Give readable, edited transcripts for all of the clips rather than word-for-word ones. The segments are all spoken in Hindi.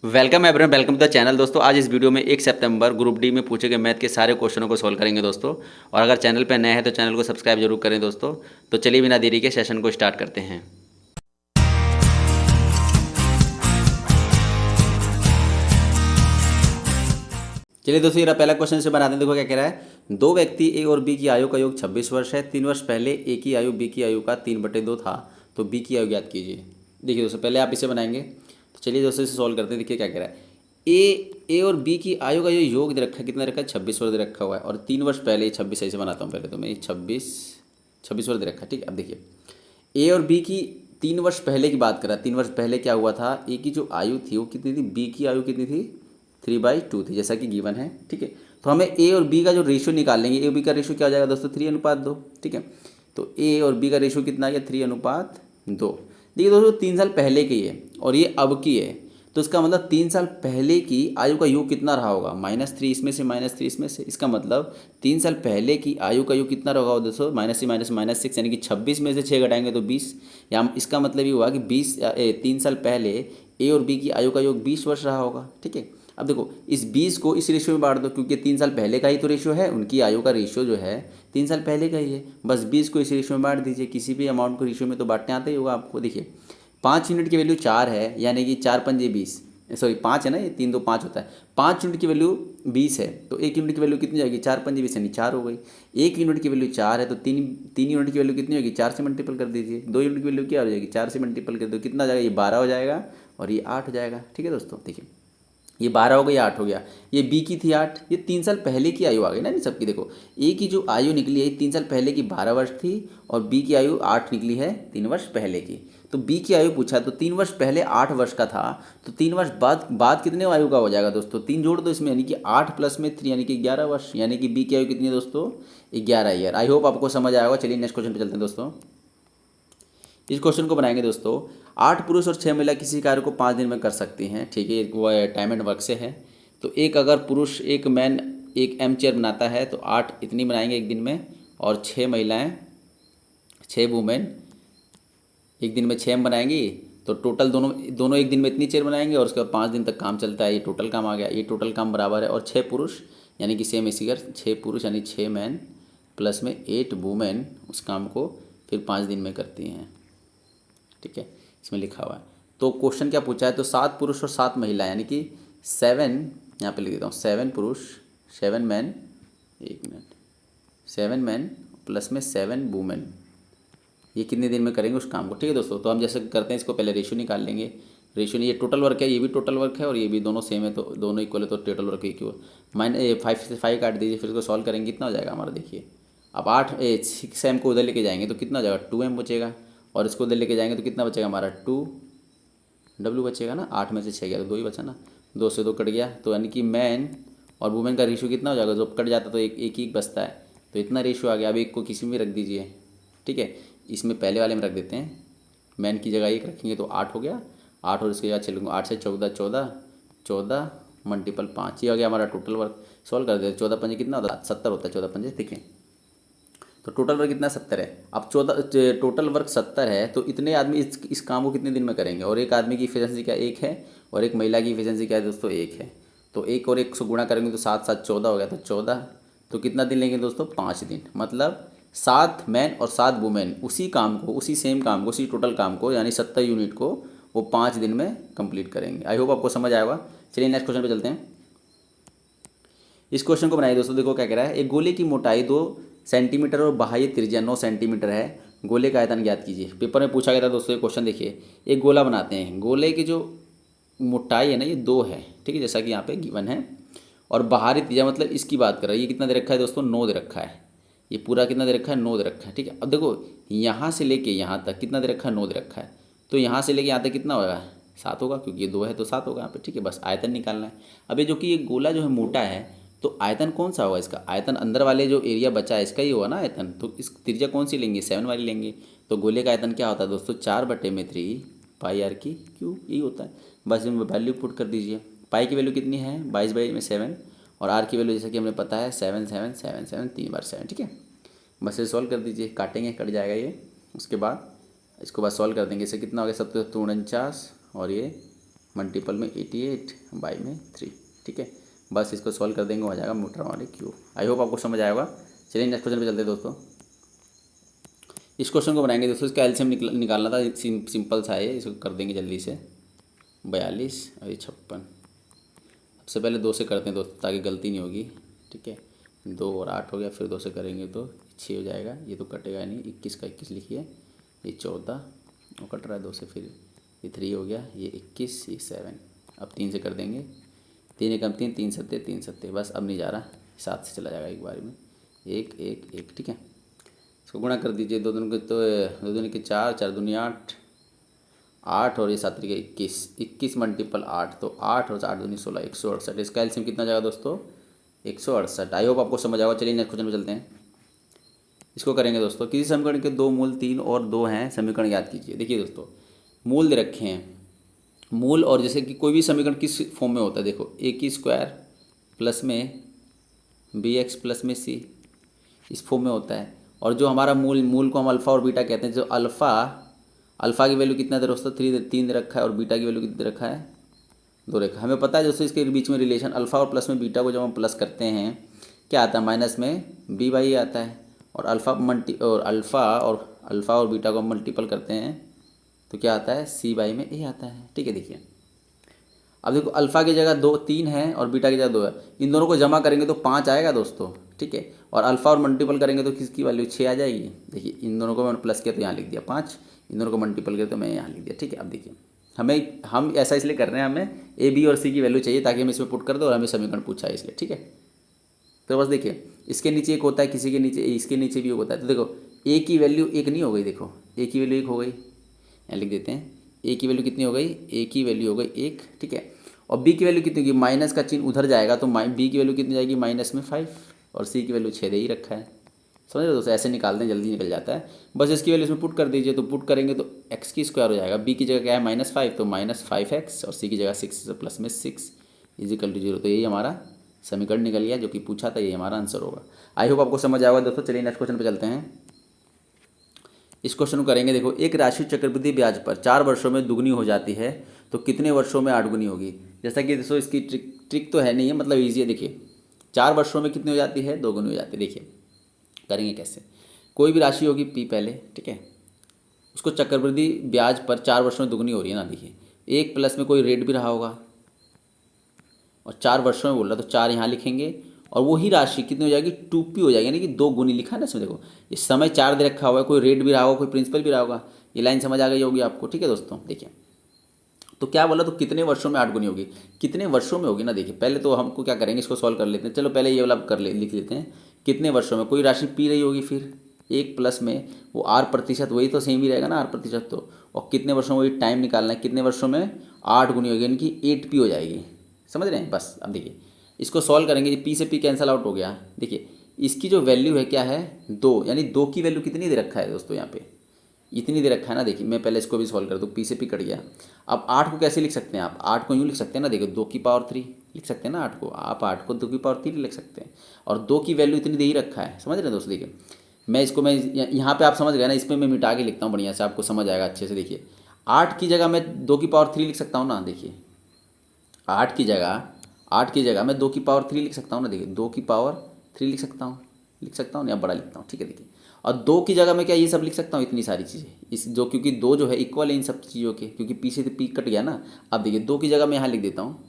Welcome everyone, welcome to the channel. दोस्तों आज इस वीडियो में 1 सितंबर ग्रुप डी में पूछे गए मैथ के सारे क्वेश्चनों को सॉल्व करेंगे दोस्तों। और अगर चैनल पर नए हैं तो चैनल को सब्सक्राइब जरूर करें दोस्तों। तो चलिए बिना देरी के सेशन को स्टार्ट करते हैं। चलिए दोस्तों, ये पहला क्वेश्चन से बनाते हैं। देखो क्या कह रहा है। दो व्यक्ति ए और बी की आयु का योग 26 वर्ष है। 3 वर्ष पहले ए की आयु बी की आयु का 3/2 था, तो बी की आयु ज्ञात कीजिए। देखिए दोस्तों, पहले आप इसे बनाएंगे। तो चलिए दोस्तों इसे सॉल्व करते हैं। देखिए क्या कह रहा है। ए और बी की आयु का जो योग दे रखा है, कितना दे रखा है, 26 वर्ष दे रखा हुआ है। और 3 वर्ष पहले, 26 ऐसे बनाता हूँ पहले तो मैं, 26 वर्ष दे रखा है। ठीक है, अब देखिए ए और बी की 3 वर्ष पहले की बात करा। 3 वर्ष पहले क्या हुआ था, ए की जो आयु थी वो कितनी थी, बी की आयु कितनी थी, 3/2 थी, जैसा कि गिवन है। ठीक है, तो हमें ए और बी का जो रेशियो निकाल लेंगे। ए और बी का रेशियो क्या हो जाएगा दोस्तों, 3:2। ठीक है, तो ए और बी का रेशियो कितना आ गया, 3:2। देखिए दोस्तों, 3 साल पहले की है और ये अब की है, तो इसका मतलब 3 साल पहले की आयु का योग कितना रहा होगा, -3 इसमें से, -3 इसमें से। इसका मतलब 3 साल पहले की आयु का योग कितना रहा होगा दोस्तों, -3 यानी कि 26 में से 6 घटाएंगे तो 20। या इसका मतलब ये हुआ कि 3 साल पहले ए और बी की आयु का योग 20 वर्ष रहा होगा। ठीक है, अब देखो इस 20 को इस रेशियो में बांट दो, क्योंकि 3 साल पहले का ही तो रेशियो है। उनकी आयु का रेशियो जो है 3 साल पहले का ही है। बस 20 को इस रेशियो में बांट दीजिए। किसी भी अमाउंट को रेशियो में तो बांटने आते ही होगा आपको। देखिए 5 यूनिट की वैल्यू 4 है, यानी कि 4×5 = 20। सॉरी 5 है ना, ये 3 2 5 होता है। 5 यूनिट की वैल्यू 20 है, तो 1 यूनिट की वैल्यू कितनी जाएगी, 4×5 = 20 यानी 4 हो गई। 1 यूनिट की वैल्यू 4 है, तो 3 यूनिट की वैल्यू कितनी होगी, 4 से मल्टीपल कर दीजिए। 2 यूनिट की वैल्यू क्या हो जाएगी, 4 से मल्टीपल कर दो, कितना हो जाएगा, ये 12 हो जाएगा और ये 8 हो जाएगा। ठीक है दोस्तों, देखिए ये 12 हो गया, ये 8 हो गया। ये बी की थी 8, ये 3 साल पहले की आयु आ गई ना इन सबकी। देखो ए की जो आयु निकली है 3 साल पहले की 12 वर्ष थी, और बी की आयु 8 निकली है 3 वर्ष पहले की। तो बी की आयु पूछा तो 3 वर्ष पहले 8 वर्ष का था, तो 3 वर्ष बाद कितने आयु का हो जाएगा दोस्तों, 3 जोड़ दो इसमें, यानी कि 8 + में 3 यानी कि 11 वर्ष। यानी कि बी की आयु कितनी है दोस्तों, 11 ईयर। आई होप आपको समझ आया होगा। चलिए नेक्स्ट क्वेश्चन पे चलते हैं दोस्तों। इस क्वेश्चन को बनाएंगे दोस्तों। 8 पुरुष और 6 महिला किसी कार्य को 5 दिन में कर सकती हैं। ठीक है, वो टाइम एंड वर्क से है। तो एक अगर पुरुष, एक मैन एक एम चेयर बनाता है तो 8 इतनी बनाएंगे एक दिन में, और 6 महिलाएं, 6 वुमेन एक दिन में 6 एम बनाएंगी। तो टोटल दोनों दोनों एक दिन में इतनी चेयर बनाएंगे, और उसके बाद 5 दिन तक काम चलता है। ये टोटल काम आ गया। ये टोटल काम बराबर है। और 6 पुरुष यानी कि सेम इसी 6 पुरुष यानी 6 मैन प्लस में 8 वुमेन उस काम को फिर 5 दिन में करती हैं। ठीक है, इसमें लिखा हुआ है। तो क्वेश्चन क्या पूछा है, तो 7 पुरुष और 7 महिला यानी कि 7, यहाँ पे लिख देता हूँ, 7 पुरुष 7 मैन, 1 मिनट, 7 मैन प्लस में 7 वुमेन, ये कितने दिन में करेंगे उस काम को। ठीक है दोस्तों, तो हम जैसे करते हैं, इसको पहले रेशियो निकाल लेंगे। रेशियो ये टोटल वर्क है, ये भी टोटल वर्क है, और ये भी दोनों सेम है, तो दोनों इक्वल है, तो टोटल वर्क इक्वल। 5 से 5 काट दीजिए, फिर इसको सॉल्व करेंगे, कितना हो जाएगा हमारा। देखिए अब 6 एम को उधर लेके जाएंगे तो कितना हो जाएगा, 2 एम बचेगा। और इसको उधर लेके जाएंगे तो कितना बचेगा हमारा, 2 डब्ल्यू बचेगा ना। 8 में से 6 गया तो 2 ही बचा ना, 2 से 2 कट गया। तो यानी कि मैन और वुमेन का रेशियो कितना हो जाएगा, जब कट जाता तो एक ही बचता है, तो इतना रेशियो आ गया। अब एक को किसी में रख दीजिए। ठीक है, इसमें पहले वाले में रख देते हैं, मैन की जगह 1 रखेंगे तो 8 हो गया। 8 और इसके बाद चलेंगे 8 से 14, 14, 14 मल्टीपल 5, ये हो गया हमारा टोटल वर्क। सॉल्व कर देते, 14 पंजे कितना होता है, 70 होता है। 14 पंजे देखिए, तो टोटल वर्क कितना, 70 है। अब 14 टोटल वर्क 70 है, तो इतने आदमी इस काम को कितने दिन में करेंगे। और एक आदमी की इफिशिएंसी क्या, 1 है, और एक महिला की इफिशिएंसी क्या है दोस्तों, 1 है। तो 1 और 1 से गुणा करेंगे तो 7 7 14 हो गया, तो 14। तो कितना दिन लेंगे दोस्तों, 5 दिन। मतलब 7 मैन और 7 वुमेन उसी काम को, उसी सेम काम को, उसी टोटल काम को, यानी 70 यूनिट को वो 5 दिन में कंप्लीट करेंगे। आई होप आपको समझ आएगा। चलिए नेक्स्ट क्वेश्चन पे चलते हैं। इस क्वेश्चन को बनाइए दोस्तों। देखो क्या कह रहा है। एक गोले की मोटाई 2 सेंटीमीटर और बाह्य त्रिज्या 9 सेंटीमीटर है। गोले का आयतन ज्ञात कीजिए। पेपर में पूछा गया था दोस्तों ये क्वेश्चन। देखिए एक गोला बनाते हैं, गोले की जो मोटाई है ना, ये 2 है। ठीक है, जैसा कि यहाँ पे गिवन है। और बाहरी त्रिज्या मतलब इसकी बात कर रहा है, ये कितना दे रखा है दोस्तों, 9 दे रखा है। ये पूरा कितना दे रखा है, 9 दे रखा है। ठीक है, अब देखो यहाँ से लेके यहाँ तक कितना दे रखा है, 9 दे रखा है। तो यहाँ से लेके यहाँ तक कितना होगा, 7 होगा, क्योंकि ये 2 है तो 7 होगा यहाँ पे। ठीक है, बस आयतन निकालना है। अब ये जो कि ये गोला जो है मोटा है, तो आयतन कौन सा होगा इसका, आयतन अंदर वाले जो एरिया बचा है इसका ही होगा ना आयतन। तो इस त्रिज्या कौन सी लेंगे, 7 वाली लेंगे। तो गोले का आयतन क्या होता है दोस्तों, 4/3 पाई आर की क्यूब, यही होता है। बस इसमें वैल्यू पुट कर दीजिए। पाई की वैल्यू कितनी है, 22/7, और आर की वैल्यू जैसा कि हमें पता है 7 7 7 7, 3 बार 7। ठीक है, बस इसे सॉल्व कर दीजिए, काटेंगे कट जाएगा ये। उसके बाद इसको बस सॉल्व कर देंगे। इसे कितना हो गया, 7 7 49, और ये मल्टीपल में 88 बाई में 3। ठीक है, बस इसको सॉल्व कर देंगे, हो जाएगा मीटर वाले क्यूब। आई होप आपको समझ आएगा। चलिए नेक्स्ट क्वेश्चन पे चलते हैं दोस्तों। इस क्वेश्चन को बनाएंगे दोस्तों, इसका एलसीएम निकालना था, सिंपल सा है, इसको कर देंगे जल्दी से। 42 और ये 56। सबसे पहले 2 से करते हैं दोस्तों ताकि गलती नहीं होगी। ठीक है, 2 और 8 हो गया, फिर 2 से करेंगे तो 6 हो जाएगा, ये तो कटेगा नहीं। 21 का 21 लिखिए, ये 14 और कट रहा है 2 से, फिर ये 3 हो गया, ये 21, ये 7। अब 3 से कर देंगे, 3 एकम 3, 3 सत्ते 3 सत्ते, बस अब नहीं जा रहा, 7 से चला जाएगा एक बार में, 1 1 1। ठीक है, इसको गुणा कर दीजिए, 2 दूनी के तो 2 दूनी के 4, 4 दूनी 8, 8 और ये 7 के 21, 21 मल्टीपल 8, तो 8 और 8 दूनी 16, 168। इसका एलसीएम कितना जाएगा दोस्तों? 168। आई होप आपको समझ आएगा। चलिए नेक्स्ट क्वेश्चन पे चलते हैं। इसको करेंगे दोस्तों, किसी समीकरण के 2 मूल 3 और 2 हैं, समीकरण याद कीजिए। देखिए दोस्तों, मूल दे रखे हैं, मूल, और जैसे कि कोई भी समीकरण किस फॉर्म में होता है, देखो ए की स्क्वायर प्लस में बी एक्स प्लस में सी, इस फॉर्म में होता है। और जो हमारा मूल को हम अल्फ़ा और बीटा कहते हैं, जो अल्फ़ा की वैल्यू कितना दे दोस्तों? 3 दे रखा है, और बीटा की वैल्यू कितना दे रखा है? 2 रखा है। हमें पता है दोस्तों इसके बीच में रिलेशन, अल्फ़ा और प्लस में बीटा को जब हम प्लस करते हैं क्या आता है? माइनस में बी बाई आता है। और अल्फ़ा और बीटा को हम मल्टीपल करते हैं तो क्या आता है? सी बाई में ए आता है। ठीक है, देखिए अब देखो, अल्फ़ा की जगह 3 है और बीटा की जगह 2 है, इन दोनों को जमा करेंगे तो 5 आएगा दोस्तों। ठीक है, और अल्फ़ा और मल्टीपल करेंगे तो किसकी वैल्यू 6 आ जाएगी। देखिए इन दोनों को मैंने प्लस किया तो यहाँ लिख दिया 5, इन दोनों को मल्टीपल किया तो मैं यहाँ लिख दिया। ठीक है, अब देखिए हम ऐसा इसलिए कर रहे हैं, हमें ए बी और सी की वैल्यू चाहिए ताकि हम इसमें पुट कर दो, और हमें समीकरण पूछा है इसलिए। ठीक है, तो बस देखिए, इसके नीचे एक होता है, किसी के नीचे, इसके नीचे भी एक होता है। तो देखो ए की वैल्यू 1 नहीं हो गई, देखो ए की वैल्यू 1 हो गई, यहाँ लिख देते हैं। ए की वैल्यू कितनी हो गई? ए की वैल्यू हो गई 1। ठीक है, और बी की वैल्यू कितनी होगी? माइनस का चिन्ह उधर जाएगा तो बी की वैल्यू कितनी जाएगी? माइनस में 5, और सी की वैल्यू 6 दे ही रखा है। समझ रहे दोस्तों, ऐसे निकालते हैं, जल्दी निकल जाता है। बस इसकी वैल्यू इसमें पुट कर दीजिए, तो पुट करेंगे तो एक्स की स्क्वायर हो जाएगा। बी की जगह क्या है? -5, तो -5x, और सी की जगह 6 से प्लस में 6 इजिकल टू 0। तो यही हमारा समीकरण निकल गया, जो कि पूछा था, यही हमारा आंसर होगा। आई होप आपको समझ आएगा दोस्तों। चलिए नेक्स्ट क्वेश्चन पे चलते हैं। इस क्वेश्चन को करेंगे। देखो, एक राशि चक्रवृद्धि ब्याज पर 4 वर्षों में दुगनी हो जाती है तो कितने वर्षों में 8 गुनी होगी? जैसा कि दोस्तों इसकी ट्रिक तो है नहीं है, मतलब ईजी है। देखिए 4 वर्षों में कितनी हो जाती है? 2 गुनी हो जाती है। देखिए करेंगे कैसे। कोई भी राशि होगी पी पहले, ठीक है, उसको चक्रवृद्धि ब्याज पर 4 वर्षों में दुगनी हो रही है ना। देखिए 1 प्लस में कोई रेट भी रहा होगा, और 4 वर्षों में बोल रहा, तो 4 यहाँ लिखेंगे, और वही राशि कितनी हो जाएगी? 2p हो जाएगी, यानी कि 2 गुनी लिखा है ना इसमें। देखो ये समय 4 दे रखा हुआ है, कोई रेट भी रहा होगा, कोई प्रिंसिपल भी रहा होगा। ये लाइन समझ आ गई होगी आपको। ठीक है दोस्तों, देखिए तो क्या बोला, तो कितने वर्षों में 8 गुनी होगी? कितने वर्षों में होगी ना। देखिए पहले तो हमको क्या करेंगे, इसको सॉल्व कर लेते हैं। चलो पहले ये वाला लिख लेते हैं। कितने वर्षों में कोई राशि पी रही होगी, फिर 1 प्लस में वो r%, वही तो सेम ही रहेगा ना r%। तो और कितने वर्षों में, वही टाइम निकालना है, कितने वर्षों में 8 गुनी होगी, यानी कि 8p हो जाएगी। समझ रहे हैं? बस अब देखिए इसको सॉल्व करेंगे, पी से पी कैंसिल आउट हो गया। देखिए इसकी जो वैल्यू है क्या है? 2, यानी 2 की वैल्यू कितनी दे रखा है दोस्तों? यहाँ पे इतनी दे रखा है ना। देखिए मैं पहले इसको भी सॉल्व कर दूँ, पी से पी कट गया। अब 8 को कैसे लिख सकते हैं आप? 8 को यूँ लिख सकते हैं ना, देखो 2 की पावर 3 लिख सकते हैं ना 8 को। आप 8 को 2 की पावर 3 लिख सकते हैं, और 2 की वैल्यू इतनी दे ही रखा है। समझ रहे हैं दोस्तों? देखिए मैं यहाँ पे आप समझ गए ना, इसमें मैं मिटा के लिखता हूँ बढ़िया से, आपको समझ आएगा अच्छे से। देखिए 8 की जगह मैं 2 की पावर 3 लिख सकता हूँ ना। देखिए 8 की जगह मैं 2 की पावर 3 लिख सकता हूँ ना। देखिए 2 की पावर 3 लिख सकता हूँ या बड़ा लिखता हूँ। ठीक है, देखिए और 2 की जगह मैं क्या ये सब लिख सकता हूँ, इतनी सारी चीज़ें, इस जो, क्योंकि 2 जो है इक्वल है इन सब चीज़ों के, क्योंकि पी से तो पी कट गया ना। अब देखिए 2 की जगह मैं यहाँ लिख देता हूँ,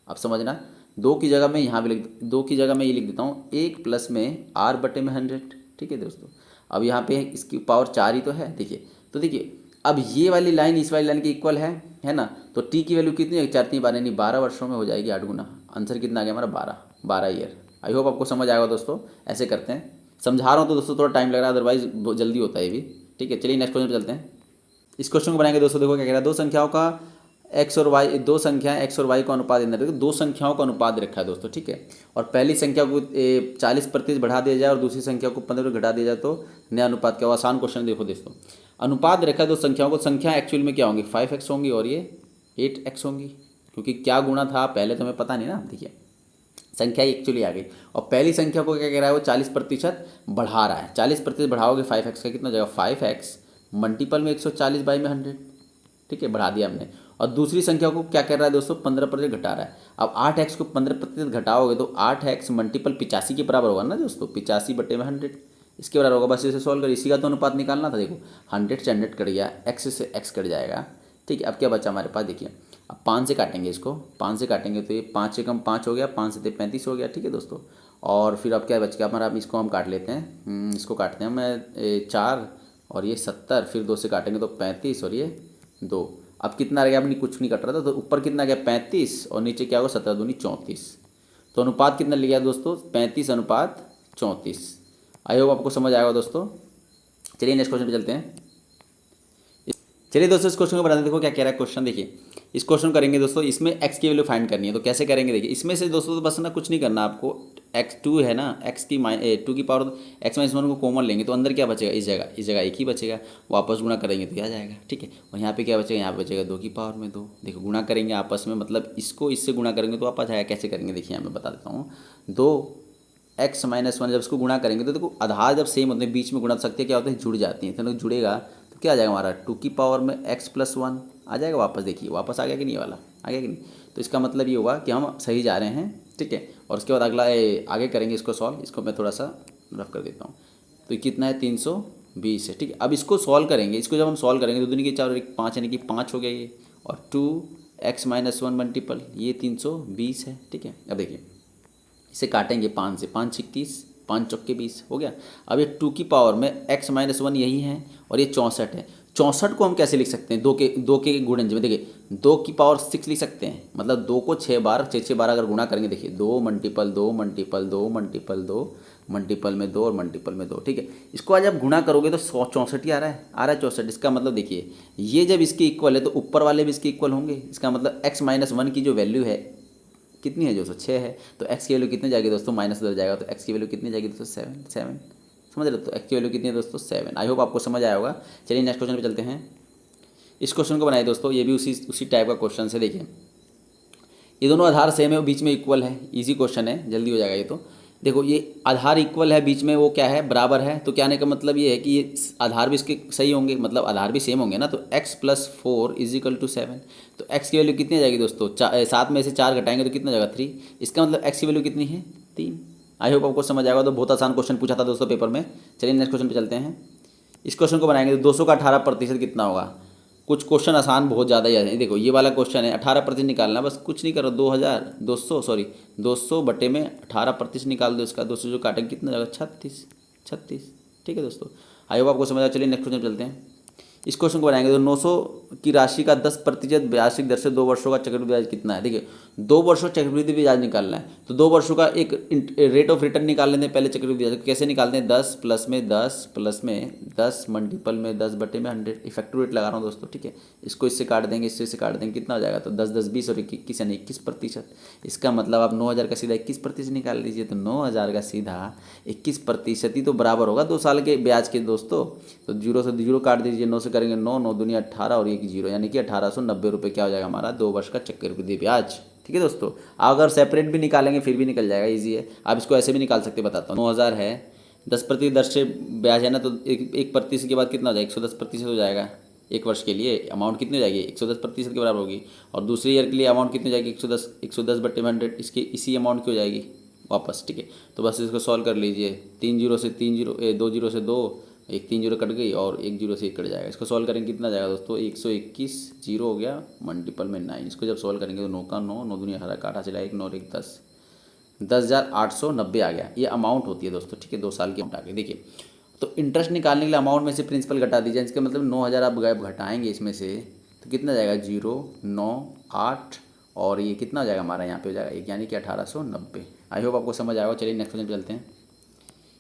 अब समझना। 2 की जगह मैं यहाँ भी 2 की जगह मैं ये लिख देता हूँ 1 प्लस में r/100। ठीक है दोस्तों, अब यहाँ पे इसकी पावर 4 ही तो है। देखिए तो देखिए अब ये वाली लाइन इस वाली लाइन के इक्वल है ना। तो टी की वैल्यू कितनी है? 4 3 12, यानी 12 वर्षों में हो जाएगी 8 गुना। आंसर कितना आ गया हमारा? 12 ईयर। आई होप आपको समझ आएगा दोस्तों। ऐसे करते हैं, समझा रहा हूँ तो दोस्तों थोड़ा टाइम लग रहा है, अदरवाइज बहुत जल्दी होता है ये भी। ठीक है, चलिए नेक्स्ट क्वेश्चन पे चलते हैं। इस क्वेश्चन को बनाएंगे दोस्तों। देखो क्या कह रहा है, दो संख्याओं का एक्स और वाई, 2 संख्याएं एक्स और वाई का अनुपात देना। देखो 2 संख्याओं का अनुपात रखा है दोस्तों। ठीक है, और पहली संख्या को 40% बढ़ा दिया जाए और दूसरी संख्या को 15 घटा दिया जाए तो नया अनुपात क्या हो? आसान क्वेश्चन। देखो दोस्तों, अनुपात रखा है 2 संख्याओं को, संख्या एक्चुअल में क्या होंगी? 5x होंगी और ये 8x होंगी, क्योंकि क्या गुणा था पहले तो हमें पता नहीं ना। देखिए संख्या एक्चुअली आ गई, और पहली संख्या को क्या कह रहा है? वो 40% बढ़ा रहा है। 40% बढ़ाओगे 5x का कितना हो जाएगा? 5x मल्टीपल में 140 बाई में 100। ठीक है, बढ़ा दिया हमने। और दूसरी संख्या को क्या कर रहा है दोस्तों, 15% घटा रहा है। अब 8x को 15% घटाओगे तो 8x मल्टीपल 85 के बराबर होगा ना दोस्तों, 85/100 इसके बराबर होगा। बस इसे सॉल्व करिए, इसी का तो अनुपात निकालना था। देखो 100 से 100 कट गया, x से x कट जाएगा, ठीक है। अब क्या बचा हमारे पास, देखिए अब 5 से काटेंगे इसको, 5 से काटेंगे तो ये 5 से कम 5 हो गया, 5 से 35 हो गया, ठीक है दोस्तों। और फिर अब क्या बच गया हमारा, अब इसको हम काट लेते हैं, इसको काटते हैं मैं 4 और ये 70, फिर 2 से काटेंगे तो 35 और ये 2। अब कितना रह गया, अपनी कुछ नहीं कट रहा था तो ऊपर कितना गया 35 और नीचे क्या होगा 17 दूनी 34। तो अनुपात कितना लिया दोस्तों, 35:34। आई होप आपको समझ आएगा दोस्तों। चलिए नेक्स्ट क्वेश्चन पे चलते हैं। चलिए दोस्तों इस क्वेश्चन को बनाते हैं। देखो क्या कह रहा है क्वेश्चन, देखिए इस क्वेश्चन करेंगे दोस्तों, इसमें x की वैल्यू फाइंड करनी है। तो कैसे करेंगे, देखिए इसमें से दोस्तों तो बस ना कुछ नहीं करना आपको, x2 है ना, टू की पावर x-1 को कॉमन लेंगे तो अंदर क्या बचेगा, इस जगह एक ही बचेगा, वापस गुणा करेंगे तो आ जाएगा, ठीक है। और यहाँ पे क्या बचेगा, यहाँ पे बचेगा 2 की पावर में 2। देखो गुणा करेंगे आपस में, मतलब इसको इससे गुणा करेंगे तो वापस आएगा। कैसे करेंगे देखिए यहाँ मैं बता देता हूँ। 2x-1 जब इसको गुणा करेंगे तो देखो आधार जब सेम होते हैं बीच में गुणा सकते हैं, क्या होते हैं जुड़ जाती हैं, तो जुड़ेगा तो क्या आ जाएगा हमारा 2 की पावर में x+1 आ जाएगा वापस। देखिए वापस आ गया कि नहीं, वाला आ गया कि नहीं। तो इसका मतलब ये होगा कि हम सही जा रहे हैं, ठीक है। और उसके बाद अगला आगे करेंगे इसको सॉल्व, इसको मैं थोड़ा सा रफ कर देता हूँ। तो कितना है 320 है, ठीक है। अब इसको सॉल्व करेंगे, इसको जब हम सॉल्व करेंगे तो दूनी की 4 और 1 5 यानी कि 5 हो गया ये, और 2x-1 मल्टीपल ये 320 है, ठीक है। अब देखिए इसे काटेंगे 5 से, 5 36, 5 चौके 20 हो गया। अब ये 2 की पावर में x-1 यही है और ये 64 है। 64 को हम कैसे लिख सकते हैं, दो के गुणनज में, देखिए 2 की पावर 6 लिख सकते हैं, मतलब 2 को 6 बार 6 बार अगर गुणा करेंगे, देखिए 2 मल्टीपल 2 मल्टीपल 2 मल्टीपल 2 मल्टीपल में 2 और मल्टीपल में 2, ठीक है। इसको आज आप गुणा करोगे तो 64 ही आ रहा है 64। इसका मतलब देखिए ये जब इसके इक्वल है तो ऊपर वाले भी इसके इक्वल होंगे। इसका मतलब x-1 की जो वैल्यू है कितनी है दोस्तों, 6 है। तो x की वैल्यू कितनी जाएगी दोस्तों, माइनस उधर जाएगा तो x की वैल्यू कितनी जाएगी दोस्तों, 7 समझ रहे हो। तो x की वैल्यू कितनी है दोस्तों 7। आई होप आपको समझ आया होगा। चलिए नेक्स्ट क्वेश्चन पे चलते हैं। इस क्वेश्चन को बनाइए दोस्तों, ये भी उसी टाइप का क्वेश्चन है। देखिए ये दोनों आधार सेम है और बीच में इक्वल है, इजी क्वेश्चन है, जल्दी हो जाएगा ये। तो देखो ये आधार इक्वल है, बीच में वो क्या है बराबर है, तो क्या आने का मतलब ये है कि ये आधार भी इसके सही होंगे, मतलब आधार भी सेम होंगे ना। तो x+4 = 7। तो x की वैल्यू कितनी जाएगी दोस्तों, 7 में से 4 घटाएंगे तो कितना जाएगा 3। इसका मतलब x की वैल्यू कितनी है 3। आई होप आपको समझ आएगा। तो बहुत आसान क्वेश्चन पूछा था दोस्तों पेपर में। चलिए नेक्स्ट क्वेश्चन पे चलते हैं। इस क्वेश्चन को बनाएंगे तो 200 का 18% कितना होगा। कुछ क्वेश्चन आसान बहुत ज़्यादा ही है। देखो ये वाला क्वेश्चन है 18% निकालना, बस कुछ नहीं करो, 200 बटे में 18% निकाल दो इसका। 200 जो काटेंगे कितना जाएगा 36, ठीक है दोस्तों। आई होप आपको समझ आया। चलिए नेक्स्ट क्वेश्चन चलते हैं। इस क्वेश्चन को बनाएंगे तो 900 की राशि का 10% वार्षिक दर से 2 वर्षों का चक्रवृद्धि ब्याज कितना है। देखिए 2 वर्षों चक्रवृद्धि ब्याज निकालना है तो 2 वर्षों का एक रेट ऑफ रिटर्न निकाल लेते हैं पहले चक्रवृद्धि ब्याज। कैसे निकालते हैं, 10 प्लस में 10 मल्टीपल में 10 बटे में 100। इफेक्टिव रेट लगा रहा हूँ दोस्तों, ठीक है। इसको इससे काट देंगे, इससे काट देंगे, कितना हो जाएगा तो 10 10 20 और 21 यानी 21%। इसका मतलब आप 9000 का सीधा 21% निकाल लीजिए। तो 9000 का सीधा 21% ही तो बराबर होगा 2 साल के ब्याज के दोस्तों। तो 0 से 0 काट दीजिए, 9 से करेंगे 9 9 दूनी 18 और 1 0 यानी कि 1890 रुपये क्या हो जाएगा हमारा 2 वर्ष का चक्रवृद्धि ब्याज, ठीक है दोस्तों। अगर सेपरेट भी निकालेंगे फिर भी निकल जाएगा, इजी है। आप इसको ऐसे भी निकाल सकते, बताता हूँ। 9000 है, 10% दर से ब्याज है ना, तो 1% के बाद कितना हो जाएगा 110% हो जाएगा। 1 वर्ष के लिए अमाउंट कितनी हो जाएगी 110% के बराबर होगी। और दूसरे ईयर के लिए अमाउंट कितनी हो जाएगी 110 बटे 100 इसके इसी अमाउंट की हो जाएगी वापस, ठीक है। तो बस इसको सॉल्व कर लीजिए। 3 0 से 3 0 2 0 से 2 एक 3 0 कट गई और 1 0 से 1 कट जाएगा। इसको सॉल्व करेंगे कितना जाएगा दोस्तों 121 0 हो गया मल्टीपल में 9। इसको जब सॉल्व करेंगे तो 9 का 9 9 दूनी 18 का 18 चला 1 9 1 10 10,890 आ गया। ये अमाउंट होती है दोस्तों, ठीक है। 2 साल की अमाउंट आ गई। देखिए तो इंटरेस्ट निकालने के लिए अमाउंट में से प्रिंसिपल घटा दीजिए। इसका मतलब 9000 आप घटाएंगे इसमें से तो कितना जाएगा 0 9 8 और ये कितना हो जाएगा हमारा यहाँ पे हो जाएगा 1 यानी कि 1890। आई होप आपको समझ आएगा। चलिए नेक्स्ट क्वेश्चन चलते हैं।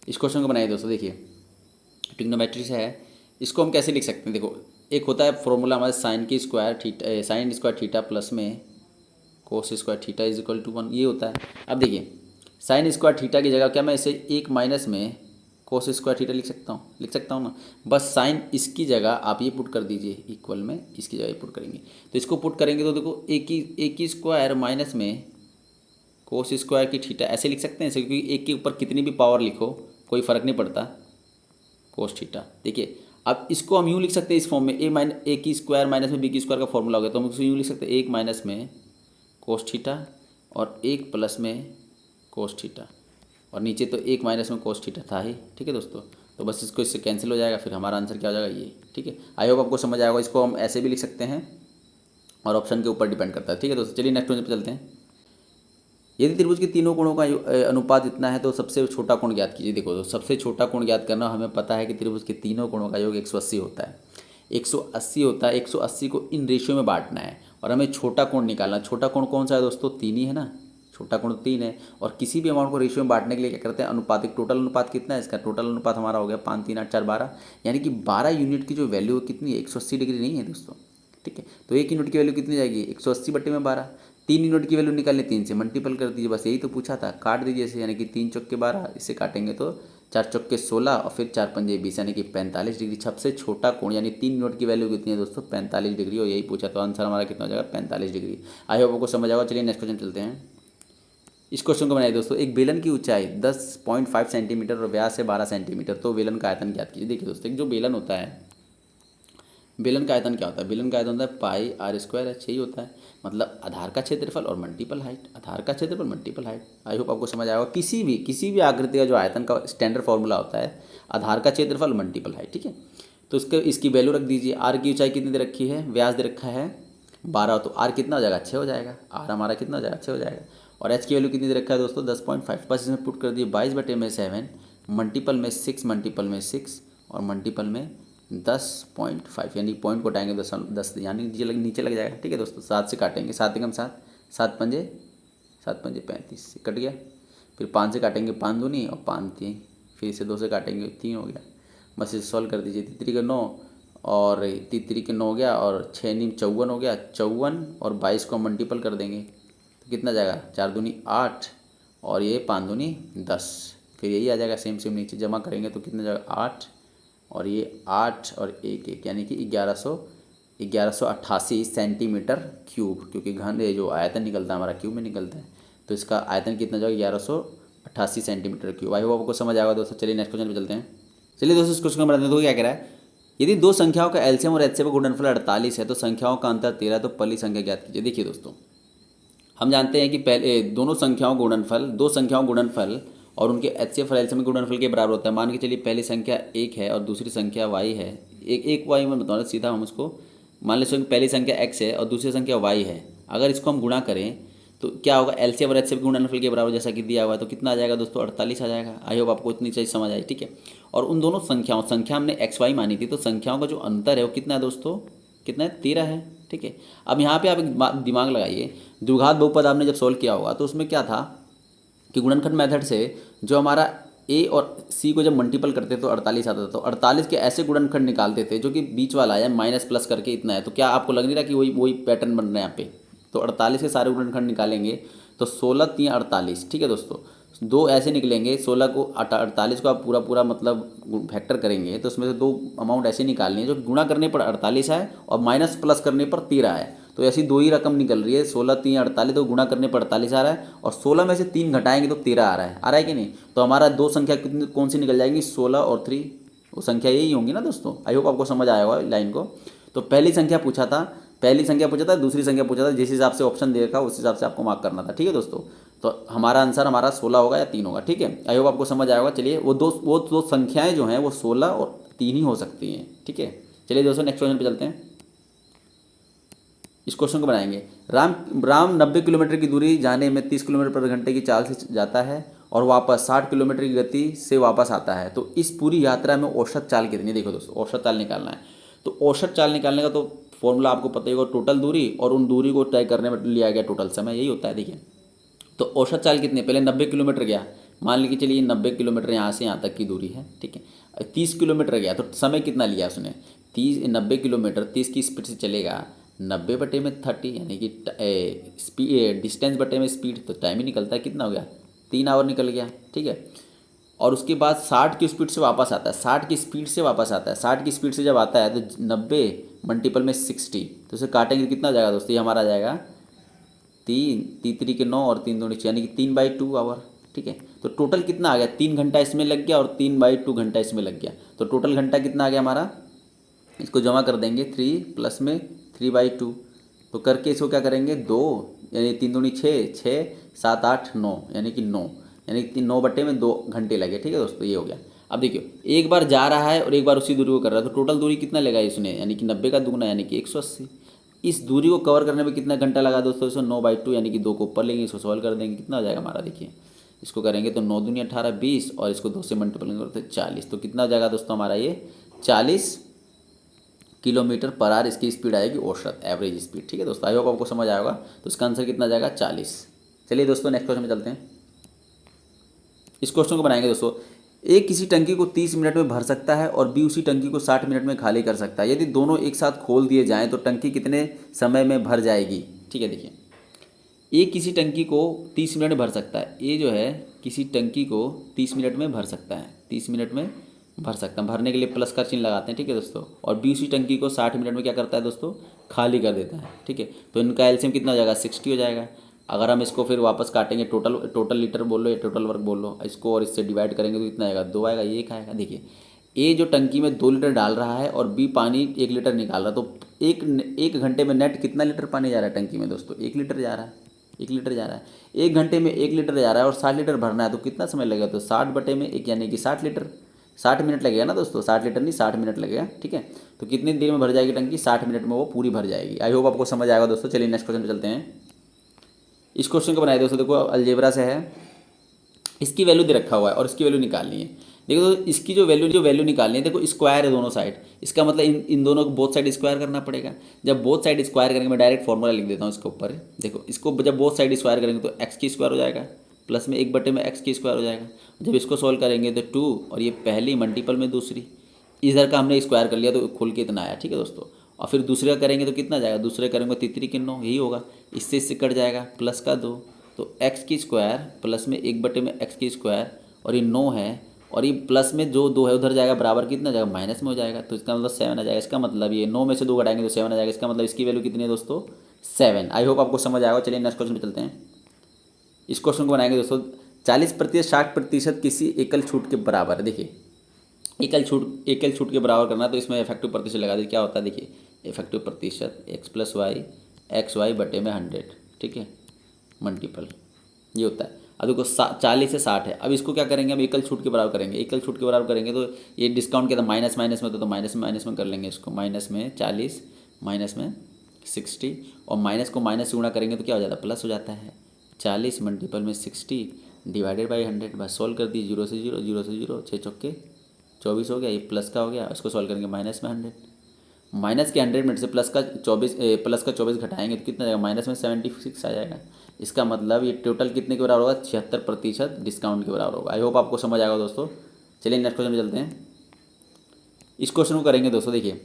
इस क्वेश्चन को बनाइए दोस्तों। देखिए ट्रिग्नोमेट्री से है, इसको हम कैसे लिख सकते हैं। देखो एक होता है फॉर्मूला हमारे साइन स्क्वायर थीटा प्लस में कोस स्क्वायर थीटा = 1 ये होता है। अब देखिए साइन स्क्वायर थीटा की जगह क्या मैं इसे 1 माइनस में कोस स्क्वायर थीटा लिख सकता हूँ ना। बस साइन इसकी जगह आप ये पुट कर दीजिए इक्वल में, इसकी जगह पुट करेंगे तो इसको पुट करेंगे तो देखो एक ही स्क्वायर माइनस में कोस स्क्वायर की थीटा ऐसे लिख सकते हैं, क्योंकि एक के ऊपर कितनी भी पावर लिखो कोई फ़र्क नहीं पड़ता कोस थीटा। देखिए अब इसको हम यूँ लिख सकते हैं इस फॉर्म में, ए की स्क्वायर माइनस में बी की स्क्वायर का फॉर्मूला हो गया, तो हम इसको यूँ लिख सकते हैं 1 माइनस में कोस थीटा और 1 प्लस में कोस थीटा, और नीचे तो 1 माइनस में कोस थीटा था ही। ठीक है दोस्तों, तो बस इसको इससे कैंसिल हो जाएगा, फिर हमारा आंसर क्या हो जाएगा ये। ठीक है, आई होप आपको समझ आएगा। इसको हम ऐसे भी लिख सकते हैं और ऑप्शन के ऊपर डिपेंड करता है। ठीक है दोस्तों, चलिए नेक्स्ट क्वेश्चन पे चलते हैं। यदि त्रिभुज के तीनों कोणों का अनुपात इतना है तो सबसे छोटा कोण ज्ञात कीजिए। देखो तो सबसे छोटा कोण ज्ञात करना, हमें पता है कि त्रिभुज के तीनों कोणों का योग 180 होता है। 180 होता है, 180 को इन रेशियो में बांटना है और हमें छोटा कोण निकालना। छोटा कोण कौन सा है दोस्तों? 3 ही है ना, छोटा कोण 3 है। और किसी भी अमाउंट को रेशियो में बांटने के लिए क्या करते हैं? अनुपातिक। टोटल अनुपात कितना है इसका? टोटल अनुपात हमारा हो गया 5 3 8 4 12, यानी कि 12 यूनिट की जो वैल्यू कितनी है? 180 डिग्री नहीं है दोस्तों। ठीक है, तो 1 यूनिट की वैल्यू कितनी जाएगी? 180 बट्टे में 12। 3 यूनिट की वैल्यू निकालनी, 3 से मल्टीपल कर दीजिए, बस यही तो पूछा था। काट दीजिए इसे, यानी कि 3 चौके 12, इससे काटेंगे तो 4 चौके 16 और फिर 4 पंजे 20, यानी कि 45 डिग्री। सबसे छोटा कोण यानी 3 यूनिट की वैल्यू कितनी है दोस्तों? 45 डिग्री, और यही पूछा, तो आंसर हमारा कितना हो जाएगा? 45 डिग्री। आई होप आपको समझ आएगा। चलिए नेक्स्ट क्वेश्चन चलते हैं। इस क्वेश्चन को बनाइए दोस्तों। एक बेलन की ऊंचाई 10.5 सेंटीमीटर और व्यास है 12 सेंटीमीटर, तो बेलन का आयतन ज्ञात कीजिए। देखिए दोस्तों, एक जो बेलन होता है, बेलन का आयतन क्या होता है? बेलन का आयतन होता है पाई आर स्क्वायर है, यही होता है। मतलब आधार का क्षेत्रफल और मल्टीपल हाइट, आधार का क्षेत्रफल मल्टीपल हाइट। आई होप आपको समझ आएगा। किसी भी आकृति का जो आयतन का स्टैंडर्ड फॉर्मूला होता है, आधार का क्षेत्रफल मल्टीपल हाइट। ठीक है, तो इसकी वैल्यू रख दीजिए। आर की ऊंचाई कितनी दे रखी है? व्यास दे रखा है 12, तो आर कितना हो जाएगा? 6 हो जाएगा। आर हमारा कितना हो जाएगा? 6 हो जाएगा। और एच की वैल्यू कितनी दे रखा है दोस्तों? 10.5। बस इसमें पुट कर दिए 22 बटे में 7, मल्टीपल में 6, मल्टीपल में 6 और मल्टीपल में 10.5, यानी पॉइंट को उठाएंगे 10 यानी नीचे लग जाएगा। ठीक है दोस्तों, 7 से काटेंगे, 7 एकम 7, 7 पंजे 35 कट गया। फिर 5 से काटेंगे, 5 दूनी और 5 3, फिर इसे 2 से काटेंगे, 3 हो गया। बस इसे सॉल्व कर दीजिए। तीतरी का 9 और तीतरी के 9 हो गया, और 6 नीम 54 हो गया। 54 और 22 को मल्टीपल कर देंगे तो कितना जाएगा? 4 दूनी 8 और ये 5 दूनी 10, फिर यही आ जाएगा। सेम नीचे जमा करेंगे तो कितना जाएगा? 8 और ये 8 और 1 1, यानी कि 1188 सेंटीमीटर क्यूब, क्योंकि घन ये जो आयतन निकलता है हमारा क्यूब में निकलता है, तो इसका आयतन कितना जाएगा? 1188 सेंटीमीटर क्यूब। आई होप आपको समझ आएगा दोस्तों। चलिए नेक्स्ट क्वेश्चन पे चलते हैं। चलिए दोस्तों, इस क्वेश्चन को बनाते हैं। तो क्या कह रहा है? यदि दो संख्याओं का एलसीएम और एचसीएफ का गुणनफल 48 है तो संख्याओं का अंतर 13 है, तो पहली संख्या ज्ञात कीजिए। देखिए दोस्तों, हम जानते हैं कि पहले दो संख्याओं गुणनफल और उनके एचसीएफ और एलसीएम के गुणनफल के बराबर होता है। मान के चलिए पहली संख्या 1 है और दूसरी संख्या y है। एक y में बताऊँ सीधा, हम उसको मान लेते पहली संख्या x है और दूसरी संख्या y है। अगर इसको हम गुणा करें तो क्या होगा? एलसीएम और एचसीएफ के गुणनफल के बराबर जैसा कि दिया हुआ है, तो कितना आ जाएगा दोस्तों? 48 आ जाएगा। आई होप आपको इतनी चीज़ समझ आई। ठीक है, और उन दोनों संख्या हमने XY मानी थी, तो संख्याओं का जो अंतर है वो कितना है दोस्तों? कितना है? 13 है। ठीक है, अब यहाँ पे आप एक दिमाग लगाइए। द्विघात बहुपद आपने जब सॉल्व किया होगा तो उसमें क्या था कि गुणनखंड मेथड से जो हमारा ए और सी को जब मल्टीपल करते तो 48 आता था। तो 48 के ऐसे गुणनखंड निकालते थे जो कि बीच वाला है माइनस प्लस करके इतना है। तो क्या आपको लग नहीं रहा कि वही पैटर्न बन रहा है यहाँ पे? तो 48 के सारे गुणनखंड निकालेंगे तो 16 3 48। ठीक है दोस्तों, दो ऐसे निकलेंगे। 16 को 48 को आप पूरा मतलब फैक्टर करेंगे तो उसमें से दो अमाउंट ऐसे निकालनी है जो गुणा करने पर 48 है और माइनस प्लस करने पर 13 है। तो ऐसी दो ही रकम निकल रही है, 16 3 48, तो गुणा करने पर 48 आ रहा है और 16 में से 3 घटाएंगे तो 13 आ रहा है कि नहीं? तो हमारा दो संख्या कितनी कौन सी निकल जाएगी? 16 और 3, वो संख्या यही होंगी ना दोस्तों। आई होप आपको समझ आया होगा लाइन को। तो पहली संख्या पूछा था, दूसरी संख्या पूछा था, जिस हिसाब से ऑप्शन दे रखा उस हिसाब से आपको मार्क करना था। ठीक है दोस्तों, तो हमारा आंसर 16 होगा या 3 होगा। ठीक है, आई होप आपको समझ आया होगा। चलिए वो दो संख्याएं जो हैं वो 16 और 3 ही हो सकती हैं। ठीक है, चलिए दोस्तों नेक्स्ट क्वेश्चन पे चलते हैं। इस क्वेश्चन को बनाएंगे। राम 90 किलोमीटर की दूरी जाने में 30 किलोमीटर प्रति घंटे की चाल से जाता है और वापस 60 किलोमीटर की गति से वापस आता है, तो इस पूरी यात्रा में औसत चाल कितनी? देखो दोस्तों, औसत चाल निकालना है। तो औसत चाल निकालने का तो फॉर्मूला आपको पता ही होगा, टोटल दूरी और उन दूरी को तय करने में लिया गया टोटल समय, यही होता है। देखिए, तो औसत चाल कितनी? पहले 90 किलोमीटर गया, मान लीजिए चलिए 90 किलोमीटर यहाँ से यहाँ तक की दूरी है। ठीक है, 30 किलोमीटर गया तो समय कितना लिया उसने? 90 किलोमीटर 30 की स्पीड से चलेगा, 90 बटे में 30, यानी कि डिस्टेंस बटे में स्पीड, तो टाइम ही निकलता है। कितना हो गया? 3 आवर निकल गया। ठीक है, और उसके बाद 60 की स्पीड से वापस आता है। 60 की स्पीड से वापस आता है। 60 की स्पीड से जब आता है तो 90 मल्टीपल में 60, तो उसे काटेंगे तो कितना हो जाएगा दोस्तों? ये हमारा आ जाएगा 3 तीतरी के 9 और 3 दूनी 6, यानी कि 3/2 आवर। ठीक है, तो टोटल कितना आ गया? 3 घंटा इसमें लग गया और 3/2 घंटा इसमें लग गया, तो टोटल घंटा कितना आ गया हमारा? इसको जमा कर देंगे 3 प्लस में 3/2, तो करके इसको क्या करेंगे 2, यानी 3 दूनी 6, 6 7 8 9, यानी कि 9, यानी कि 9/2 घंटे लगे। ठीक है दोस्तों, ये हो गया। अब देखिए एक बार जा रहा है और एक बार उसी दूरी को कर रहा है, तो टोटल दूरी कितना लेगा इसने, यानी कि 90 का दुगना यानी कि 180। इस दूरी को कवर करने में कितना घंटा लगा दोस्तों, इसको 9/2 यानी कि 2 को ऊपर लेंगे, इसको सॉल्व कर देंगे, कितना हो जाएगा हमारा, देखिए इसको करेंगे तो 9 दूनी 18 20, और इसको 2 से मल्टीप्लाई करते 40, तो कितना हो जाएगा दोस्तों हमारा ये 40 किलोमीटर पर आवर इसकी स्पीड आएगी, औसत एवरेज स्पीड। ठीक है दोस्तों, आई होप आपको समझ आएगा। तो इसका आंसर कितना जाएगा 40। चलिए दोस्तों नेक्स्ट क्वेश्चन में चलते हैं। इस क्वेश्चन को बनाएंगे दोस्तों। ए किसी टंकी को 30 मिनट में भर सकता है और बी उसी टंकी को 60 मिनट में खाली कर सकता है। यदि दोनों एक साथ खोल दिए जाएं तो टंकी कितने समय में भर जाएगी। ठीक है, देखिए ए किसी टंकी को 30 मिनट में भर सकता है। ए जो है किसी टंकी को 30 मिनट में भर सकता है, 30 मिनट में भर सकता है। भरने के लिए प्लस का चिन्ह लगाते हैं। ठीक है दोस्तों, और बी उसी टंकी को 60 मिनट में क्या करता है दोस्तों, खाली कर देता है। ठीक है, तो इनका एलसीएम कितना हो जाएगा 60 हो जाएगा। अगर हम इसको फिर वापस काटेंगे, टोटल लीटर बोल लो या टोटल वर्क बोल लो, इसको और इससे डिवाइड करेंगे तो कितना आएगा 2 आएगा, ये 1 आएगा। देखिए ए जो टंकी में 2 लीटर डाल रहा है और बी पानी 1 लीटर निकाल रहा है, तो एक घंटे में नेट कितना लीटर पानी जा रहा है टंकी में दोस्तों, 1 लीटर जा रहा है, 1 लीटर जा रहा है। 1 घंटे में 1 लीटर जा रहा है और 60 लीटर भरना है, तो कितना समय लगेगा, तो 60/1 यानी कि 60 लीटर, 60 मिनट लगेगा ना दोस्तों, 60 लीटर नहीं 60 मिनट लगेगा। ठीक है, तो कितनी देर में भर जाएगी टंकी, 60 मिनट में वो पूरी भर जाएगी। आई होप आपको समझ आएगा दोस्तों। चलिए नेक्स्ट क्वेश्चन पे चलते हैं। इस क्वेश्चन को बनाए दोस्तों, देखो अलजेब्रा से है, इसकी वैल्यू दे रखा हुआ है और इसकी वैल्यू निकालनी है। देखो तो इसकी जो वैल्यू निकालनी है, देखो स्क्वायर है दोनों साइड, इसका मतलब इन दोनों को बोथ साइड स्क्वायर करना पड़ेगा। जब बोथ साइड स्क्वायर करेंगे, मैं डायरेक्ट फॉर्मूला लिख देता हूँ इसके ऊपर। देखो इसको जब बोथ साइड स्क्वायर करेंगे तो एक्स की स्क्वायर हो जाएगा, प्लस में 1/x की स्क्वायर हो जाएगा। जब इसको सॉल्व करेंगे तो 2, और ये पहली मल्टीपल में दूसरी, इधर का हमने स्क्वायर कर लिया तो खुल के इतना आया। ठीक है दोस्तों, और फिर दूसरे का करेंगे तो कितना जाएगा, दूसरे करेंगे 3 के 9, यही होगा। इससे कट जाएगा प्लस का 2, तो एक्स की स्क्वायर प्लस में 1/x की स्क्वायर, और ये 9 है, और ये प्लस में जो 2 है उधर जाएगा बराबर कितना जाएगा, माइनस में हो जाएगा, तो इसका मतलब 7 आ जाएगा। इसका मतलब ये 9 में से 2 घटाएंगे तो 7 आ जाएगा। इसका मतलब इसकी वैल्यू कितनी है दोस्तों 7। आई होप आपको समझ आएगा। चलिए नेक्स्ट क्वेश्चन पे चलते हैं। इस क्वेश्चन को बनाएंगे दोस्तों। 40% 60% किसी एकल छूट के बराबर है। देखिए एकल छूट के बराबर करना, तो इसमें इफेक्टिव प्रतिशत लगा दीजिए। क्या होता है, देखिए इफेक्टिव प्रतिशत x+y/100। ठीक है, मल्टीपल ये होता है। अब देखो 40 से 60 है। अब इसको क्या करेंगे, हम एकल छूट के बराबर करेंगे। एकल छूट के बराबर करेंगे तो ये डिस्काउंट के तो माइनस माइनस में, तो माइनस में कर लेंगे इसको। माइनस में 40, माइनस में 60, और माइनस को माइनस से गुणा करेंगे तो क्या हो जाता है, प्लस हो जाता है। 40 मल्टीपल में 60 डिवाइडेड बाई 100, बस सॉल्व कर दी, 0 से 0, 0 से 0, 6 चौके 24 हो गया। ये प्लस का हो गया, इसको सॉल्व करेंगे माइनस में 100, माइनस के 100 में से प्लस का 24 घटाएंगे तो कितना जाएगा, माइनस में 76 आ जाएगा। इसका मतलब ये टोटल कितने के बराबर होगा, 76% डिस्काउंट के बराबर होगा। आई होप आपको समझ आएगा दोस्तों। चलिए नेक्स्ट क्वेश्चन में चलते हैं। इस क्वेश्चन को करेंगे दोस्तों। देखिए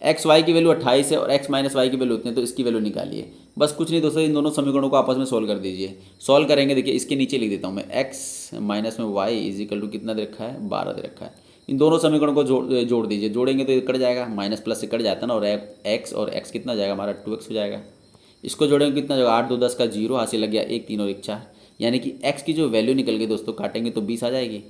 एक्स वाई की वैल्यू 28 है और एक्स माइनस वाई की वैल्यू उतनी है, तो इसकी वैल्यू निकालिए। बस कुछ नहीं दोस्तों, इन दोनों समीकरणों को आपस में सोल्व कर दीजिए। सॉल्व करेंगे, देखिए इसके नीचे लिख देता हूँ मैं, एक्स माइनस में वाई इजिकल टू कितना दे रखा है, 12 दे रखा है। इन दोनों समीकरणों को जोड़ दीजिए। जोड़ेंगे तो ये कट जाएगा, माइनस प्लस से कट जाता है ना, और एक्स और एक्स कितना जाएगा हमारा 2x हो जाएगा। इसको जोड़ेंगे कितना जाएगा, 8 2 10 का 0, हासिल लग गया 1 3 और 1 4, यानी कि एक्स की जो वैल्यू निकल गई दोस्तों, काटेंगे तो 20 आ जाएगी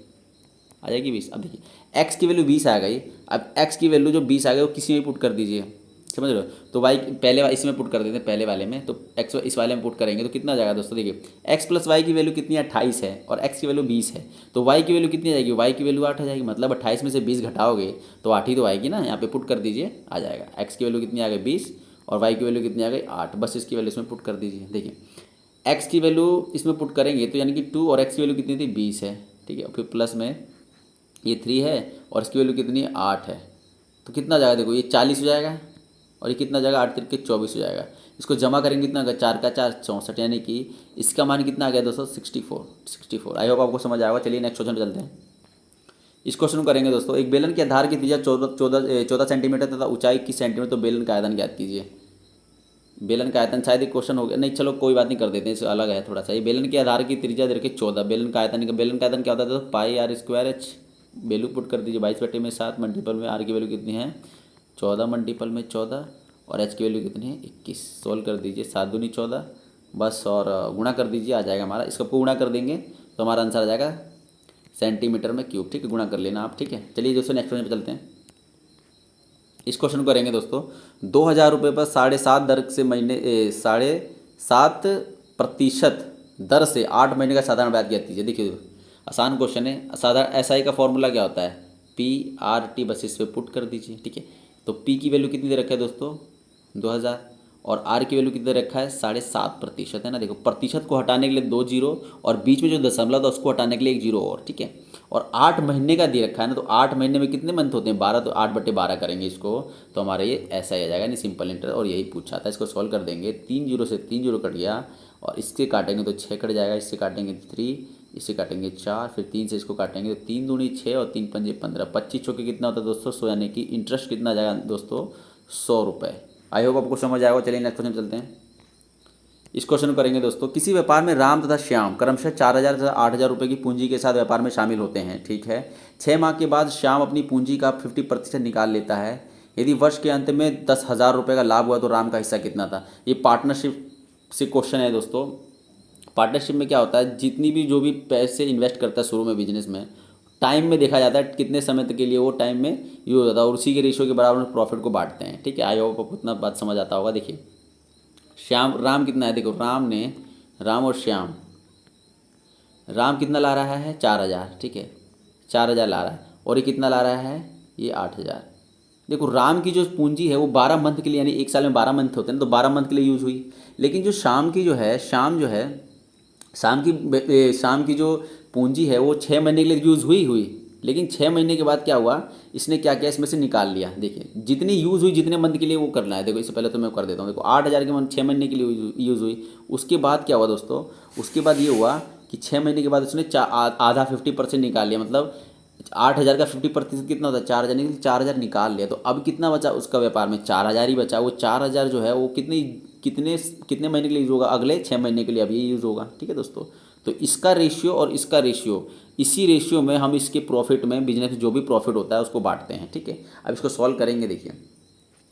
20। अब देखिए एक्स की वैल्यू 20 आ गई। अब एक्स की वैल्यू जो 20 आ गई वो किसी में पुट कर दीजिए, समझ रहे हो। तो वाई पहले इसमें पुट कर देते हैं, पहले वाले में, तो एक्स इस वाले में पुट करेंगे तो कितना जाएगा दोस्तों। देखिए एक्स प्लस वाई की वैल्यू कितनी है, 28 है, और एक्स की वैल्यू 20 है, तो वाई की वैल्यू कितनी आ जाएगी, वाई की वैल्यू 8 आ जाएगी। मतलब 28 में से 20 घटाओगे तो 8 ही तो आएगी ना, यहाँ पे पुट कर दीजिए, आ जाएगा। एक्स की वैल्यू कितनी आ गई 20 और वाई की वैल्यू कितनी आ गई 8, बस इसकी वैल्यू इसमें पुट कर दीजिए। देखिए एक्स की वैल्यू इसमें पुट करेंगे तो यानी कि 2, और एक्स की वैल्यू कितनी थी 20 है। ठीक है, फिर प्लस में ये 3 है और इसकी वैल्यू कितनी है 8 है, तो कितना जाएगा, देखो ये 40 हो जाएगा, और ये कितना जाएगा 8 3 24 हो जाएगा। इसको जमा करेंगे कितना होगा, 4 का 4 64, यानी कि इसका मान कितना आ गया दोस्तों 64। आई होप आपको समझ आएगा। चलिए नेक्स्ट क्वेश्चन चलते हैं। इस क्वेश्चन को करेंगे दोस्तों। एक बेलन के आधार की त्रिज्या 14 सेंटीमीटर तथा ऊंचाई 21 सेंटीमीटर, तो बेलन का आयतन ज्ञात कीजिए। बेलन का आयतन शायद एक क्वेश्चन हो गया, नहीं चलो कोई बात नहीं, कर देते हैं, इससे अलग है थोड़ा सा। ये बेलन के आधार की त्रिज्या दे रखी 14, बेलन का आयतन क्या होता है दोस्तों, πr²h। वैल्यू पुट कर दीजिए 22/7 मल्टीपल में आर की वैल्यू कितनी है 14 मल्टीपल में 14, और एच की वैल्यू कितनी है 21। सोल्व कर दीजिए, 7 दूनी 14, बस, और गुणा कर दीजिए, आ जाएगा हमारा। इसको गुणा कर देंगे तो हमारा आंसर आ जाएगा सेंटीमीटर में क्यूब। ठीक है, गुणा कर लेना आप। ठीक है, चलिए दोस्तों नेक्स्ट क्वेश्चन पे चलते हैं। इस क्वेश्चन को करेंगे दोस्तों। 2,000 रुपये पर 7.5 दर से महीने 7.5% दर से 8 महीने का साधारण ब्याज ज्ञात कीजिए। देखिए आसान क्वेश्चन है। साधारण SI का फॉर्मूला क्या होता है, PRT, बस इस पे पुट कर दीजिए। ठीक है, तो P की वैल्यू कितनी दे रखा है दोस्तों 2,000 और R की वैल्यू कितनी दे रखा है 7.5% है ना। देखो प्रतिशत को हटाने के लिए 2 जीरो और बीच में जो दशमलव था उसको हटाने के लिए 1 जीरो और। ठीक है, और 8 महीने का दे रखा है ना, तो 8 महीने में कितने मंथ होते हैं 12, तो 8/12 करेंगे इसको, तो हमारा ये ऐसा ही आ जाएगा नहीं, सिंपल इंटरेस्ट। और यही पूछा था, इसको सॉल्व कर देंगे। 3 जीरो से 3 जीरो कट गया और इससे काटेंगे तो 6 कट जाएगा, इससे काटेंगे 3, इससे काटेंगे 4, फिर 3 से इसको काटेंगे तो 3 दूनी 6 और 3 पंजे 15, 25 चौके कितना होता है दोस्तों 100, यानी कि इंटरेस्ट कितना आ जाएगा दोस्तों 100 रुपये। आई होप आपको समझ आएगा। चलिए नेक्स्ट क्वेश्चन चलते हैं। इस क्वेश्चन को करेंगे दोस्तों। किसी व्यापार में राम तथा श्याम क्रमशः 4,000 तथा 8,000 रुपये की पूंजी के साथ व्यापार में शामिल होते हैं। ठीक है, 6 माह के बाद श्याम अपनी पूंजी का 50% निकाल लेता है। यदि वर्ष के अंत में 10,000 रुपये का लाभ हुआ तो राम का हिस्सा कितना था। ये पार्टनरशिप से क्वेश्चन है दोस्तों। पार्टनरशिप में क्या होता है, जितनी भी जो भी पैसे इन्वेस्ट करता है शुरू में बिजनेस में, टाइम में देखा जाता है कितने समय तक के लिए वो टाइम में यूज हो जाता है और उसी के रेशियो के बराबर प्रॉफिट को बांटते हैं। ठीक है, आई होप आपको उतना बात समझ आता होगा। देखिए श्याम राम कितना है, देखो राम और श्याम, राम कितना ला रहा है 4,000। ठीक है, 4,000 ला रहा है और ये कितना ला रहा है ये 8,000। देखो राम की जो पूंजी है वो 12 मंथ के लिए, यानी एक साल में 12 मंथ होते हैं ना, तो 12 मंथ के लिए यूज़ हुई। लेकिन जो शाम की जो है शाम की जो पूंजी है वो 6 महीने के लिए यूज़ हुई। लेकिन 6 महीने के बाद क्या हुआ, इसने क्या किया इसमें से निकाल लिया। देखिए जितनी यूज़ हुई जितने मंथ के लिए वो करना है। देखो इससे पहले तो मैं कर देता हूँ। देखो 8,000 के मंथ 6 महीने के लिए यूज़ हुई। उसके बाद क्या हुआ दोस्तों, उसके बाद ये हुआ कि 6 महीने के बाद उसने आधा 50% निकाल लिया। मतलब 8,000 का 50% कितना होता है 4,000, निकल 4,000 निकाल लिया। तो अब कितना बचा उसका व्यापार में 4,000 ही बचा। वो 4,000 जो है वो कितने कितने महीने के लिए यूज़ होगा, अगले 6 महीने के लिए अब ये यूज़ होगा। ठीक है दोस्तों, तो इसका रेशियो और इसका रेशियो, इसी रेशियो में हम इसके प्रॉफिट में बिजनेस में जो भी प्रॉफिट होता है उसको बांटते हैं। ठीक है, अब इसको सॉल्व करेंगे। देखिए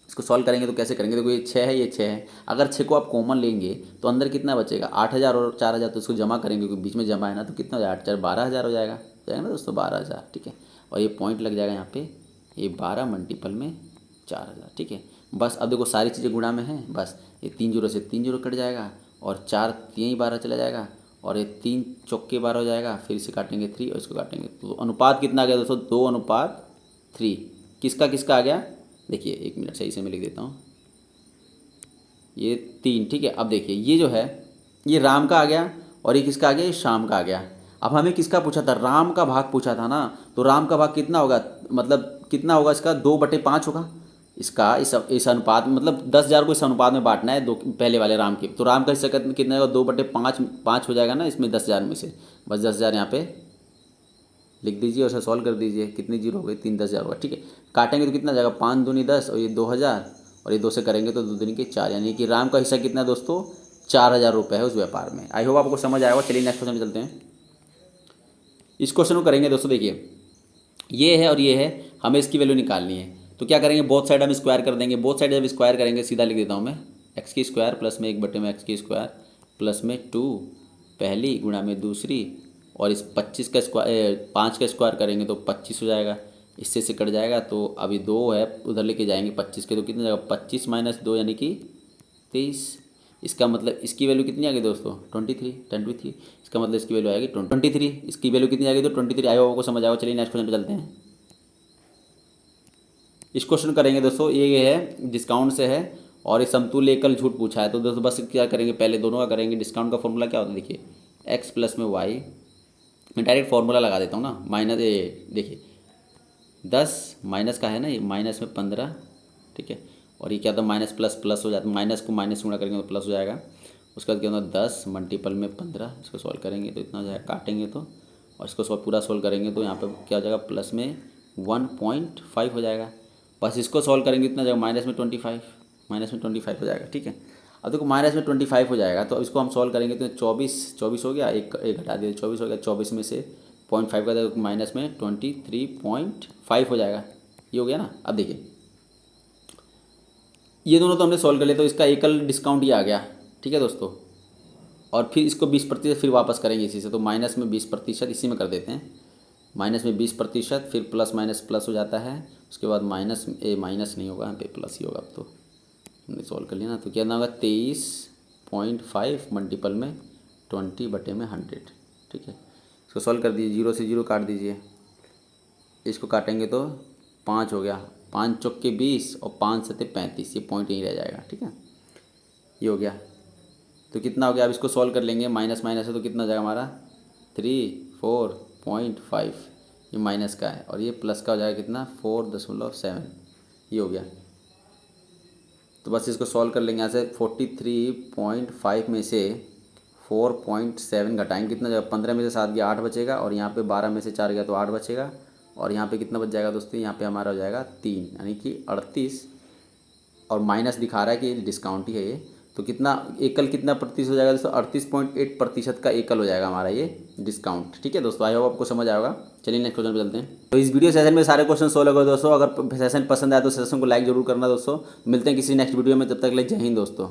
इसको सॉल्व करेंगे तो कैसे करेंगे, देखो ये 6 है, ये 6 है। अगर 6 को आप कॉमन लेंगे तो अंदर कितना बचेगा 8,000 और 4,000, तो इसको जमा करेंगे क्योंकि बीच में जमा है ना, तो कितना हो जाएगा 8 4 12,000 हो जाएगा ना दोस्तों 12,000। ठीक है, और ये पॉइंट लग जाएगा यहाँ पे, ये 12 मल्टीपल में 4,000। ठीक है, बस अब देखो सारी चीज़ें गुणा में हैं, बस ये 3 जीरो से 3 जीरो कट जाएगा और 4 3 12 चला जाएगा और ये 3 चौके 12 हो जाएगा। फिर इसे काटेंगे 3 और इसको काटेंगे, तो अनुपात कितना आ गया दोस्तों 2:3। किसका किसका आ गया, देखिए 1 मिनट सही से मैं लिख देता हूँ, ये 3। ठीक है, अब देखिए ये जो है ये राम का आ गया और ये किसका आ गया, ये श्याम का आ गया। अब हमें किसका पूछा था, राम का भाग पूछा था ना, तो राम का भाग कितना होगा, मतलब कितना होगा इसका 2/5 होगा इसका। इस अनुपात में मतलब 10,000 को इस अनुपात में बांटना है, दो पहले वाले राम के, तो राम का हिस्सा कितना होगा 2/5 हो जाएगा ना इसमें 10,000 में से। बस 10,000 यहाँ पे लिख दीजिए और इसे सॉल्व कर दीजिए। कितनी जीरो हो गई 3 10,000 होगा। ठीक है, काटेंगे तो कितना जाएगा 5 दूनी 10 और ये 2,000 और ये 2 से करेंगे तो 2 दूनी के 4, यानी कि राम का हिस्सा कितना दोस्तों 4,000 रुपये है उस व्यापार में। आई होप आपको समझ आएगा। चलिए नेक्स्ट क्वेश्चन में चलते हैं। इस क्वेश्चन को करेंगे दोस्तों। देखिए ये है और ये है, हमें इसकी वैल्यू निकालनी है। तो क्या करेंगे, बोथ साइड हम स्क्वायर कर देंगे। बोथ साइड जब स्क्वायर करेंगे सीधा लिख देता हूँ मैं, एक्स की स्क्वायर प्लस में 1/x² प्लस में 2 पहली गुणा में दूसरी, और इस 25 का स्क्वायर 5 का स्क्वायर करेंगे तो 25 हो जाएगा। इससे से कट जाएगा तो अभी 2 है उधर लेके जाएंगे 25 के, तो कितना जाएगा 25 - 2 यानी कि 23। इसका मतलब इसकी वैल्यू कितनी आ गई दोस्तों 23। इसका मतलब इसकी वैल्यू आएगी 23। इसकी वैल्यू कितनी आ गई तो 23 आएगा, आपको समझ आएगा। चलिए नेक्स्ट क्वेश्चन पे चलते हैं। इस क्वेश्चन करेंगे दोस्तों। ये है डिस्काउंट से है और ये समतुल्य एकल झूठ पूछा है। तो दोस्तों बस क्या करेंगे, पहले दोनों का करेंगे। डिस्काउंट का फॉर्मूला क्या होता है, देखिए एक्स प्लस में वाई, मैं डायरेक्ट फार्मूला लगा देता हूँ ना। माइनस ये देखिए 10 माइनस का है ना, ये माइनस में 15। ठीक है, और ये क्या था माइनस प्लस प्लस हो जाता है, माइनस को माइनस गुणा करेंगे तो प्लस हो जाएगा। उसके बाद क्या होता है 10 मल्टीपल में 15। इसको सॉल्व करेंगे तो इतना हो जाएगा, काटेंगे तो, और इसको पूरा सॉल्व करेंगे तो यहाँ पर क्या हो जाएगा प्लस में 1.5 हो जाएगा। बस इसको सॉल्व करेंगे इतना जाएगा माइनस में 25 हो जाएगा। ठीक है, अब देखो माइनस में 25 हो जाएगा, तो इसको हम सॉल्व करेंगे तो 24 हो गया, एक घटा दिया 24 हो गया। 24 में से 0.5 का तो माइनस में 23.5 हो जाएगा। ये हो गया ना। अब देखिए ये दोनों तो हमने सॉल्व कर लिया, तो इसका एकल डिस्काउंट ये आ गया। ठीक है दोस्तों, और फिर इसको 20% फिर वापस करेंगे इसी से, तो माइनस में 20% इसी में कर देते हैं। माइनस में 20%, फिर प्लस माइनस प्लस हो जाता है, उसके बाद माइनस माइनस नहीं होगा यहाँ पे, प्लस ही होगा। अब तो हमने सॉल्व कर लिया ना, तो कितना होगा 23.5 मल्टीपल में 20/100। ठीक है, इसको सॉल्व कर दीजिए, 0 से 0 काट दीजिए, इसको काटेंगे तो 5 हो गया, 5 चौके 20 और 5 सत्ते 35, ये पॉइंट यहीं रह जाएगा। ठीक है, ये हो गया। तो कितना हो गया, अब इसको सॉल्व कर लेंगे, माइनस माइनस है तो कितना हो जाएगा हमारा 34.5, ये माइनस का है, और ये प्लस का हो जाएगा कितना 4.7, ये हो गया। तो बस इसको सॉल्व कर लेंगे यहाँ से, 43.5 में से 4.7 घटाएंगे, कितना जाएगा, 15 में से 7 गया 8 बचेगा, और यहाँ पे 12 में से 4 गया तो 8 बचेगा, और यहाँ पे कितना बच जाएगा दोस्तों, यहाँ पे हमारा हो जाएगा 3, यानी कि 38, और माइनस दिखा रहा है कि डिस्काउंट ही है ये, तो कितना एकल कितना प्रतिशत हो जाएगा दोस्तों, 38.8% का एकल हो जाएगा हमारा ये डिस्काउंट। ठीक है दोस्तों, आई होप आपको समझ आएगा। चलिए नेक्स्ट क्वेश्चन पे चलते हैं। तो इस वीडियो सेशन में सारे क्वेश्चन सोल्व हो गए दोस्तों। अगर सेशन पसंद आया तो सेशन को लाइक जरूर करना दोस्तों। मिलते हैं किसी नेक्स्ट वीडियो में, तब तक के लिए जय हिंद दोस्तों।